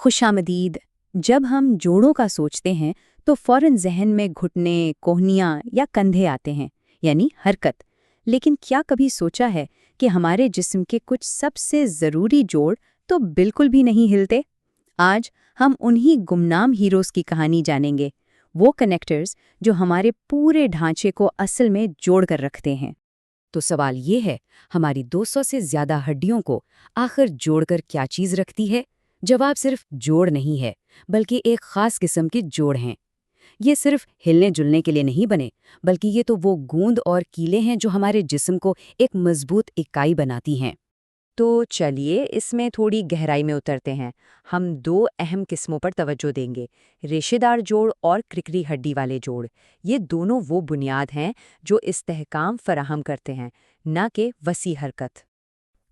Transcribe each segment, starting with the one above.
खुशामदीद। जब हम जोड़ों का सोचते हैं तो फौरन जहन में घुटने, कोहनियाँ या कंधे आते हैं, यानी हरकत। लेकिन क्या कभी सोचा है कि हमारे जिस्म के कुछ सबसे ज़रूरी जोड़ तो बिल्कुल भी नहीं हिलते? आज हम उन्हीं गुमनाम हीरोज़ की कहानी जानेंगे, वो कनेक्टर्स जो हमारे पूरे ढांचे को असल में जोड़ कर रखते हैं। तो सवाल ये है, हमारी 200 से ज्यादा हड्डियों को आखिर जोड़कर क्या चीज रखती है? जवाब सिर्फ जोड़ नहीं है, बल्कि एक खास किस्म के जोड़ हैं। ये सिर्फ हिलने जुलने के लिए नहीं बने, बल्कि ये तो वो गूंद और कीले हैं जो हमारे जिस्म को एक मजबूत इकाई बनाती हैं। तो चलिए इसमें थोड़ी गहराई में उतरते हैं। हम दो अहम किस्मों पर तवज्जो देंगे, रेशेदार जोड़ और क्रिकरी हड्डी वाले जोड़। ये दोनों वो बुनियाद हैं जो इस्तेहकाम फराहम करते हैं, न कि वसी हरकत।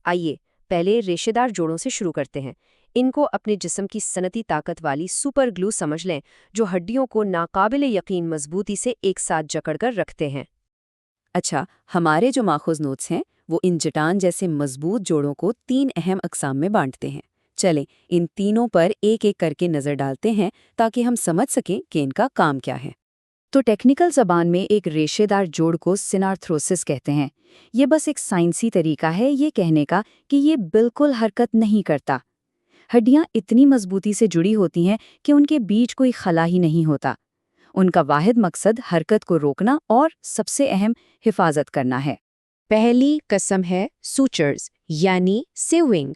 आइए पहले रेशेदार जोड़ों से शुरू करते हैं। इनको अपने जिस्म की सनती ताकत वाली सुपर ग्लू समझ लें, जो हड्डियों को नाकाबिले यकीन मजबूती से एक साथ जकड़कर रखते हैं। अच्छा, हमारे जो माखूज नोट्स हैं वो इन चट्टान जैसे मजबूत जोड़ों को 3 अहम अक़साम में बांटते हैं। चलें, इन तीनों पर एक एक करके नज़र डालते हैं ताकि हम समझ सकें कि इनका काम क्या है। तो टेक्निकल ज़बान में एक रेशेदार जोड़ को सिनार्थ्रोसिस कहते हैं। ये बस एक साइंसी तरीका है ये कहने का कि ये बिल्कुल हरकत नहीं करता। हड्डियां इतनी मजबूती से जुड़ी होती हैं कि उनके बीच कोई खला ही नहीं होता। उनका वाहिद मकसद हरकत को रोकना और सबसे अहम हिफाजत करना है। पहली कसम है सूचर्स, यानी सीविंग।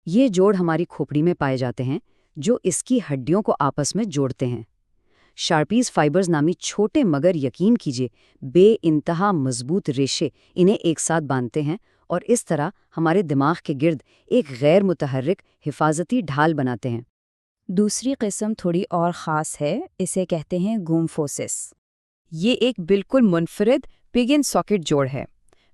ये जोड़ हमारी खोपड़ी में पाए जाते हैं, जो इसकी हड्डियों को आपस में जोड़ते हैं। शार्पीज फाइबर्स नामी छोटे मगर यकीन कीजिए बेइंतहा मजबूत रेशे इन्हें एक साथ बांधते हैं और इस तरह हमारे दिमाग के गिर्द एक गैर मुतहर्रिक हिफाजती ढाल बनाते हैं। दूसरी किस्म थोड़ी और ख़ास है, इसे कहते हैं गुम्फोसिस। ये एक बिल्कुल मुनफरिद पिग इन सॉकेट जोड़ है।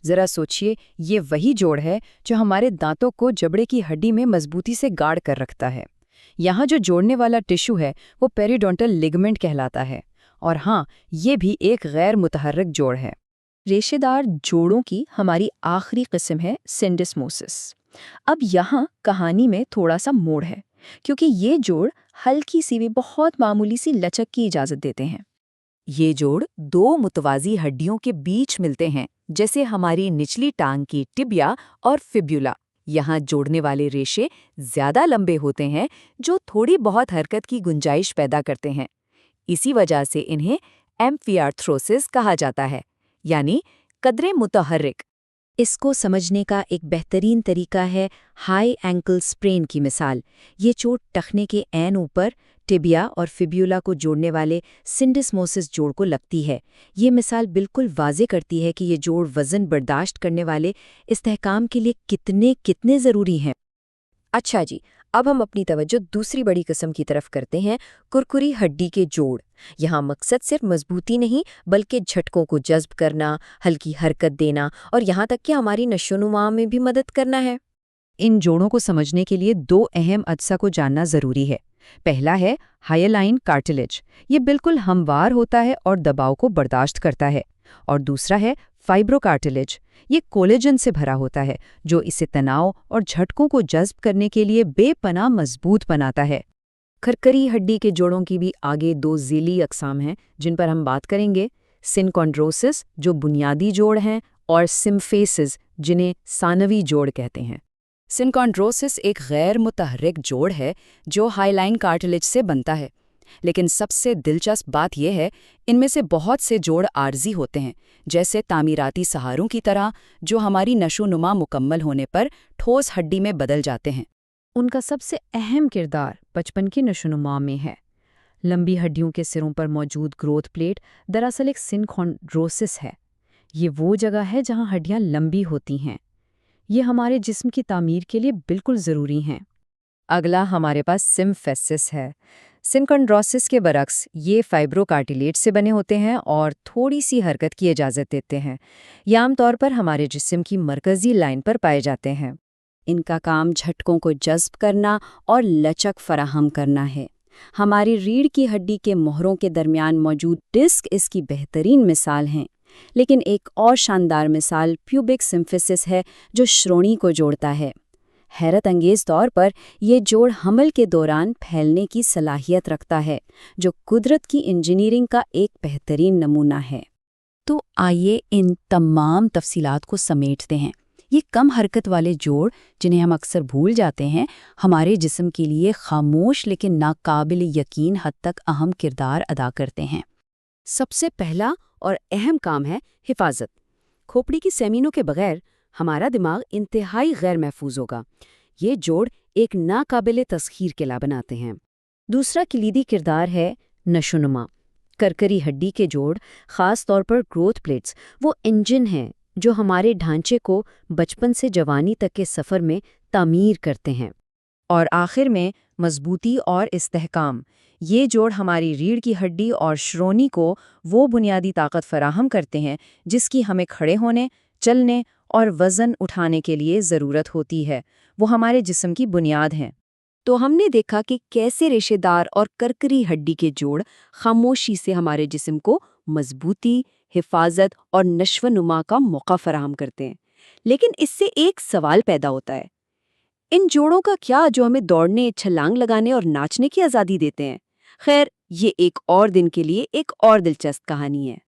ज़रा सोचिए, ये वही जोड़ है जो हमारे दांतों को जबड़े की हड्डी में मजबूती से गाड़ कर रखता है। यहाँ जो जोड़ने वाला टिश्यू है वो पेरिडोंटल लिगामेंट कहलाता है। और हाँ, ये भी एक गैर मुतहर्रिक जोड़ है। रेशेदार जोड़ों की हमारी आखिरी किस्म है सिंडिस्मोसिस। अब यहाँ कहानी में थोड़ा सा मोड़ है, क्योंकि ये जोड़ हल्की सी भी बहुत मामूली सी लचक की इजाज़त देते हैं। ये जोड़ दो मुतवाज़ी हड्डियों के बीच मिलते हैं, जैसे हमारी निचली टांग की टिबिया और फिब्यूला। यहाँ जोड़ने वाले रेशे ज़्यादा लंबे होते हैं, जो थोड़ी बहुत हरकत की गुंजाइश पैदा करते हैं। इसी वजह से इन्हें एम्फियार्थ्रोसिस कहा जाता है, यानी कदरे मुतहर्रिक। इसको समझने का एक बेहतरीन तरीका है हाई एंकल स्प्रेन की मिसाल। ये चोट टखने के ऐन ऊपर टिबिया और फिब्यूला को जोड़ने वाले सिंडिस्मोसिस जोड़ को लगती है। ये मिसाल बिल्कुल वाज़े करती है कि ये जोड़ वज़न बर्दाश्त करने वाले इस्तेहकाम के लिए कितने ज़रूरी हैं। अच्छा जी, अब हम अपनी तवज्जो दूसरी बड़ी किस्म की तरफ करते हैं, कुरकुरी हड्डी के जोड़। यहाँ मकसद सिर्फ मजबूती नहीं, बल्कि झटकों को जज्ब करना, हल्की हरकत देना और यहाँ तक कि हमारी नशोनुमा में भी मदद करना है। इन जोड़ों को समझने के लिए दो अहम अज्जा को जानना ज़रूरी है। पहला है हाइलाइन कार्टिलेज। ये बिल्कुल हमवार होता है और दबाव को बर्दाश्त करता है। और दूसरा है फाइब्रोकार्टिलेज। ये कोलेजन से भरा होता है, जो इसे तनाव और झटकों को जज्ब करने के लिए बेपनाह मजबूत बनाता है। खरकरी हड्डी के जोड़ों की भी आगे दो ज़ीली अक़साम हैं जिन पर हम बात करेंगे। सिनकॉन्ड्रोसिस, जो बुनियादी जोड़ हैं, और सिम्फेसिस, जिन्हें सानवी जोड़ कहते हैं। सिनकॉन्ड्रोसिस एक गैर मुतहर्रिक जोड़ है जो हाइलाइन कार्टिलेज से बनता है। लेकिन सबसे दिलचस्प बात यह है, इनमें से बहुत से जोड़ आर्जी होते हैं, जैसे तामीराती सहारों की तरह, जो हमारी नशोनुमा मुकम्मल होने पर ठोस हड्डी में बदल जाते हैं। उनका सबसे अहम किरदार बचपन की नशोनुमा में है। लंबी हड्डियों के सिरों पर मौजूद ग्रोथ प्लेट दरअसल एक सिनकॉन्ड्रोसिस है। ये वो जगह है जहाँ हड्डियाँ लंबी होती हैं। ये हमारे जिस्म की तामीर के लिए बिल्कुल ज़रूरी हैं। अगला हमारे पास सिम्फेसिस है। सिनकॉन्ड्रोसिस के बरक्स ये फाइब्रोकार्टिलेज से बने होते हैं और थोड़ी सी हरकत की इजाज़त देते हैं। ये आमतौर पर हमारे जिस्म की मरकज़ी लाइन पर पाए जाते हैं। इनका काम झटकों को जज्ब करना और लचक फराहम करना है। हमारी रीढ़ की हड्डी के मोहरों के दरमियान मौजूद डिस्क इसकी बेहतरीन मिसाल हैं। लेकिन एक और शानदार मिसाल प्यूबिक सिम्फिसिस है, जो श्रोणी को जोड़ता है। حیرت انگیز طور پر یہ جوڑ حمل کے دوران پھیلنے کی صلاحیت رکھتا ہے، جو قدرت کی انجینئرنگ کا ایک بہترین نمونہ ہے۔ تو آئیے ان تمام تفصیلات کو سمیٹتے ہیں۔ یہ کم حرکت والے جوڑ، جنہیں ہم اکثر بھول جاتے ہیں، ہمارے جسم کے لیے خاموش لیکن ناقابل یقین حد تک اہم کردار ادا کرتے ہیں۔ سب سے پہلا اور اہم کام ہے حفاظت۔ کھوپڑی کی سیمینوں کے بغیر ہمارا دماغ انتہائی غیر محفوظ ہوگا۔ یہ جوڑ ایک ناقابل تسخیر قلعہ بناتے ہیں۔ دوسرا کلیدی کردار ہے نشوونما۔ کرکری ہڈی کے جوڑ، خاص طور پر گروتھ پلیٹس، وہ انجن ہیں جو ہمارے ڈھانچے کو بچپن سے جوانی تک کے سفر میں تعمیر کرتے ہیں۔ اور آخر میں مضبوطی اور استحکام۔ یہ جوڑ ہماری ریڑھ کی ہڈی اور شرونی کو وہ بنیادی طاقت فراہم کرتے ہیں جس کی ہمیں کھڑے ہونے، چلنے اور وزن اٹھانے کے لیے ضرورت ہوتی ہے۔ وہ ہمارے جسم کی بنیاد ہیں۔ تو ہم نے دیکھا کہ کیسے ریشے دار اور کرکری ہڈی کے جوڑ خاموشی سے ہمارے جسم کو مضبوطی، حفاظت اور نشو و نما کا موقع فراہم کرتے ہیں۔ لیکن اس سے ایک سوال پیدا ہوتا ہے، ان جوڑوں کا کیا جو ہمیں دوڑنے، چھلانگ لگانے اور ناچنے کی آزادی دیتے ہیں؟ خیر، یہ ایک اور دن کے لیے ایک اور دلچسپ کہانی ہے۔